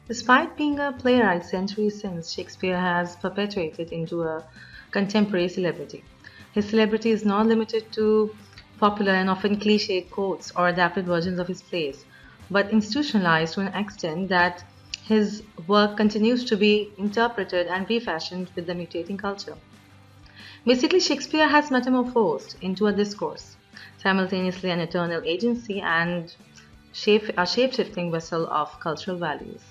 Despite being a playwright centuries since, Shakespeare has perpetuated into a contemporary celebrity. His celebrity is not limited to popular and often cliched quotes or adapted versions of his plays, but institutionalized to an extent that his work continues to be interpreted and refashioned with the mutating culture. Basically, Shakespeare has metamorphosed into a discourse, simultaneously an eternal agency and a shape-shifting vessel of cultural values.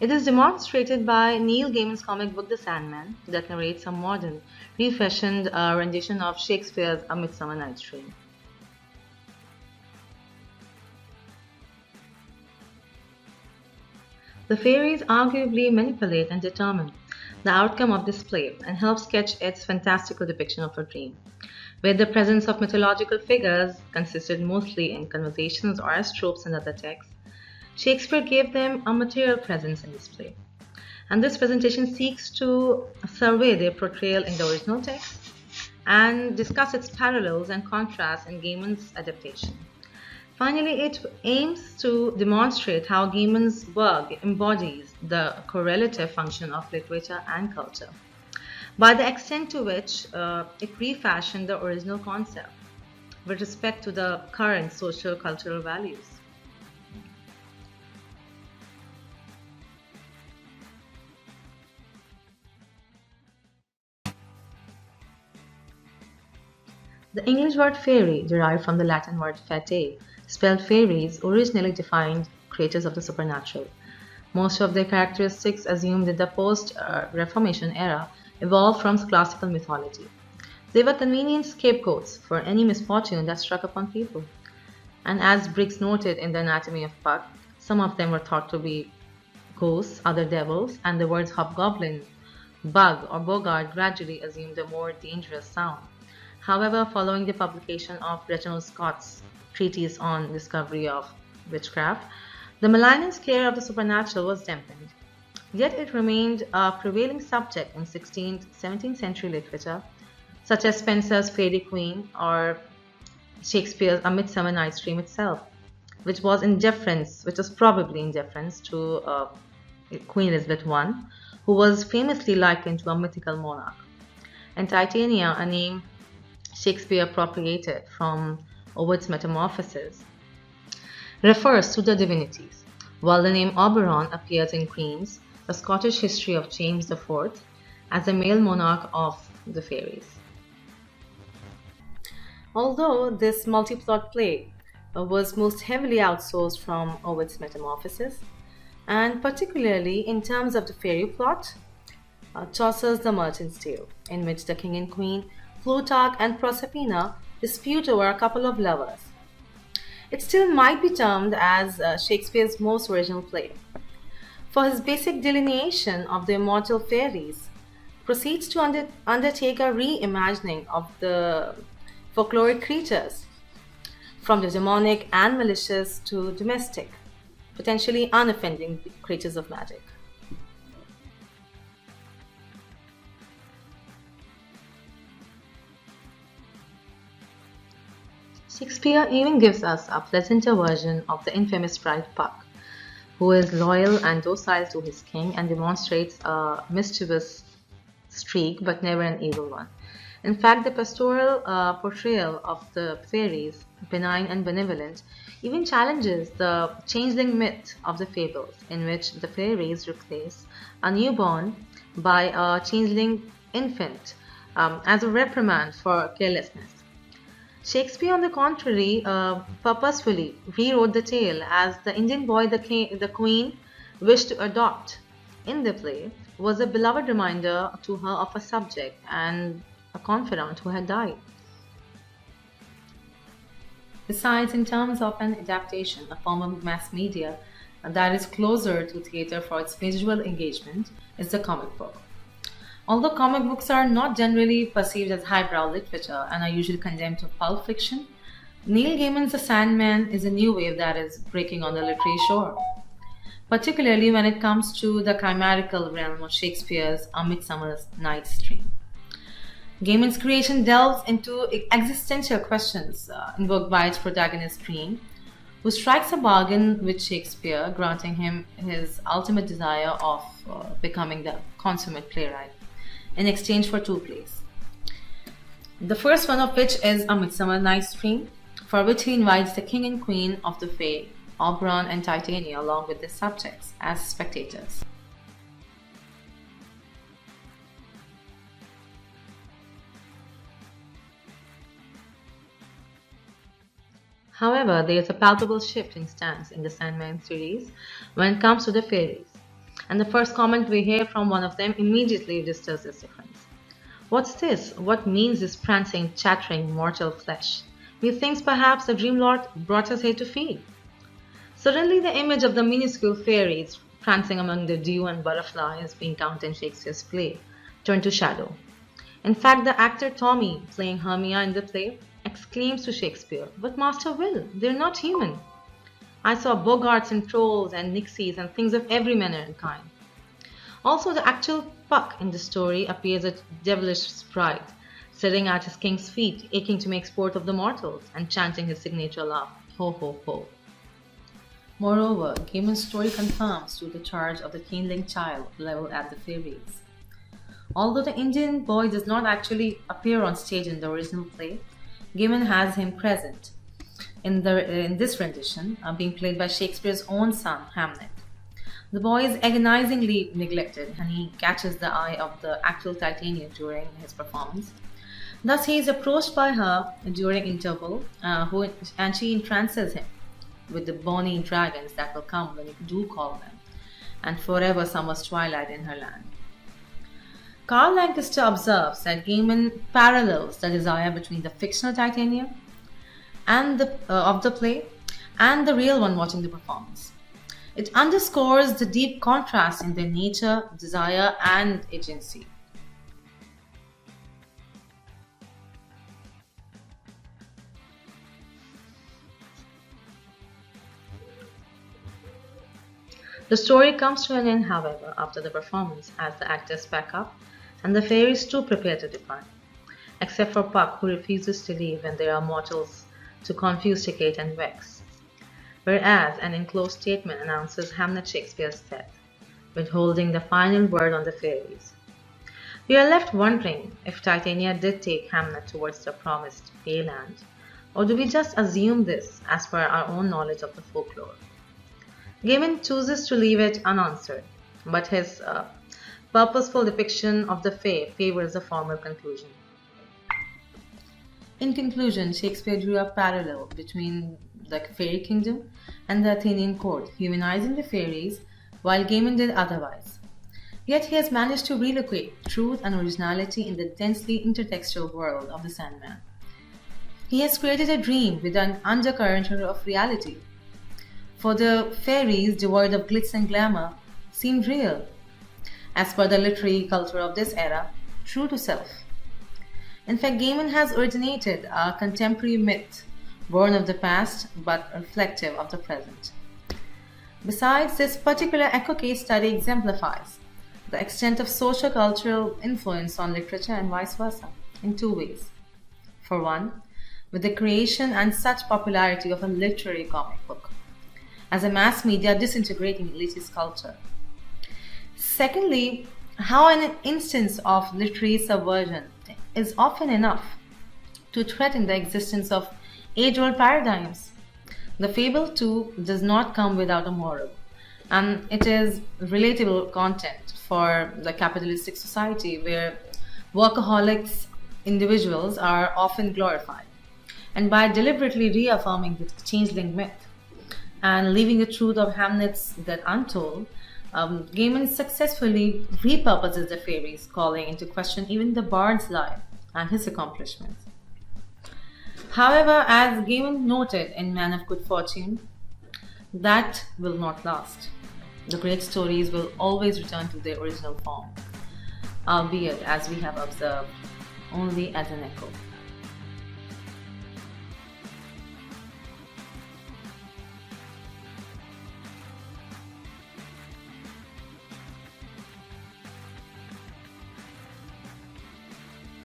It is demonstrated by Neil Gaiman's comic book The Sandman that narrates a modern, refashioned rendition of Shakespeare's A Midsummer Night's Dream. The fairies arguably manipulate and determine the outcome of this play and help sketch its fantastical depiction of a dream, where the presence of mythological figures consisted mostly in conversations or as tropes in other texts. Shakespeare gave them a material presence in this play, and this presentation seeks to survey their portrayal in the original text and discuss its parallels and contrasts in Gaiman's adaptation. Finally, it aims to demonstrate how Gaiman's work embodies the correlative function of literature and culture, by the extent to which it refashioned the original concept with respect to the current social cultural values. The English word fairy, derived from the Latin word fatae, spelled fairies, originally defined creatures of the supernatural. Most of their characteristics assumed in the post-Reformation era evolved from classical mythology. They were convenient scapegoats for any misfortune that struck upon people. And as Briggs noted in The Anatomy of Puck, some of them were thought to be ghosts, other devils, and the words hobgoblin, bug, or boggart gradually assumed a more dangerous sound. However, following the publication of Reginald Scott's treatise on discovery of witchcraft, the malign scare of the supernatural was dampened. Yet it remained a prevailing subject in 16th, 17th century literature, such as Spenser's Fairy Queen or Shakespeare's A Midsummer Night's Dream itself, which was probably in deference to Queen Elizabeth I, who was famously likened to a mythical monarch. And Titania, a name Shakespeare appropriated from Ovid's Metamorphoses, refers to the divinities, while the name Oberon appears in Green's A Scottish History of James IV as the male monarch of the fairies. Although this multi-plot play was most heavily outsourced from Ovid's Metamorphoses, and particularly in terms of the fairy plot, Chaucer's The Merchant's Tale, in which the king and queen, Plutarch and Proserpina, dispute over a couple of lovers. It still might be termed as Shakespeare's most original play, for his basic delineation of the immortal fairies proceeds to undertake a reimagining of the folkloric creatures, from the demonic and malicious to domestic, potentially unoffending creatures of magic. Shakespeare even gives us a pleasanter version of the infamous bride Puck, who is loyal and docile to his king and demonstrates a mischievous streak but never an evil one. In fact, the pastoral portrayal of the fairies, benign and benevolent, even challenges the changeling myth of the fables, in which the fairies replace a newborn by a changeling infant as a reprimand for carelessness. Shakespeare, on the contrary, purposefully rewrote the tale as the Indian boy the queen wished to adopt in the play was a beloved reminder to her of a subject and a confidant who had died. Besides, in terms of an adaptation, a form of mass media that is closer to theater for its visual engagement is the comic book. Although comic books are not generally perceived as highbrow literature and are usually condemned to pulp fiction, Neil Gaiman's The Sandman is a new wave that is breaking on the literary shore, particularly when it comes to the chimerical realm of Shakespeare's A Midsummer Night's Dream. Gaiman's creation delves into existential questions invoked by its protagonist Dream, who strikes a bargain with Shakespeare, granting him his ultimate desire of becoming the consummate playwright in exchange for two plays. The first one of which is A Midsummer Night's Dream, for which he invites the king and queen of the Fae, Oberon and Titania, along with their subjects, as spectators. However, there is a palpable shift in stance in the Sandman series when it comes to the fairies, and the first comment we hear from one of them immediately registers this difference. What's this? What means this prancing, chattering, mortal flesh? Methinks perhaps the Dream Lord brought us here to feed. Suddenly, the image of the minuscule fairies prancing among the dew and butterflies being counted in Shakespeare's play turned to shadow. In fact, the actor Tommy, playing Hermia in the play, exclaims to Shakespeare, "But Master Will, they're not human. I saw bogarts and trolls and nixies and things of every manner and kind." Also, the actual Puck in the story appears a devilish sprite, sitting at his king's feet, aching to make sport of the mortals, and chanting his signature laugh, "Ho, ho, ho." Moreover, Gaiman's story confirms to the charge of the kindling child leveled at the fairies. Although the Indian boy does not actually appear on stage in the original play, Gaiman has him present in this rendition, being played by Shakespeare's own son, Hamnet. The boy is agonizingly neglected, and he catches the eye of the actual Titania during his performance. Thus, he is approached by her during interval, and she entrances him with the bonny dragons that will come when you do call them, and forever summer's twilight in her land. Karl Lancaster observes that Gaiman parallels the desire between the fictional Titania and of the play and the real one watching the performance. It underscores the deep contrast in their nature, desire, and agency. The story comes to an end, however, after the performance, as the actors pack up and the fairies too prepare to depart, except for Puck, who refuses to leave when there are mortals to confuse, ticket, and vex. Whereas an enclosed statement announces Hamlet Shakespeare's death, withholding the final word on the fairies. We are left wondering if Titania did take Hamlet towards the promised Fairyland, or do we just assume this as per our own knowledge of the folklore? Gaiman chooses to leave it unanswered, but his purposeful depiction of the Fae favors the former conclusion. In conclusion, Shakespeare drew a parallel between the fairy kingdom and the Athenian court, humanizing the fairies, while Gaiman did otherwise. Yet he has managed to relocate truth and originality in the densely intertextual world of the Sandman. He has created a dream with an undercurrent of reality. For the fairies, devoid of glitz and glamour, seemed real, as per the literary culture of this era, true to self. In fact, Gaiman has originated a contemporary myth, born of the past but reflective of the present. Besides, this particular echo case study exemplifies the extent of socio-cultural influence on literature and vice versa, in two ways. For one, with the creation and such popularity of a literary comic book, as a mass media disintegrating elitist culture. Secondly, how an instance of literary subversion is often enough to threaten the existence of age-old paradigms. The fable, too, does not come without a moral, and it is relatable content for the capitalistic society where workaholics individuals are often glorified. And by deliberately reaffirming the changeling myth, and leaving the truth of Hamlet's death untold, Gaiman successfully repurposes the fairies, calling into question even the bard's life and his accomplishments. However, as Gaiman noted in Man of Good Fortune, that will not last. The great stories will always return to their original form, albeit, as we have observed, only as an echo.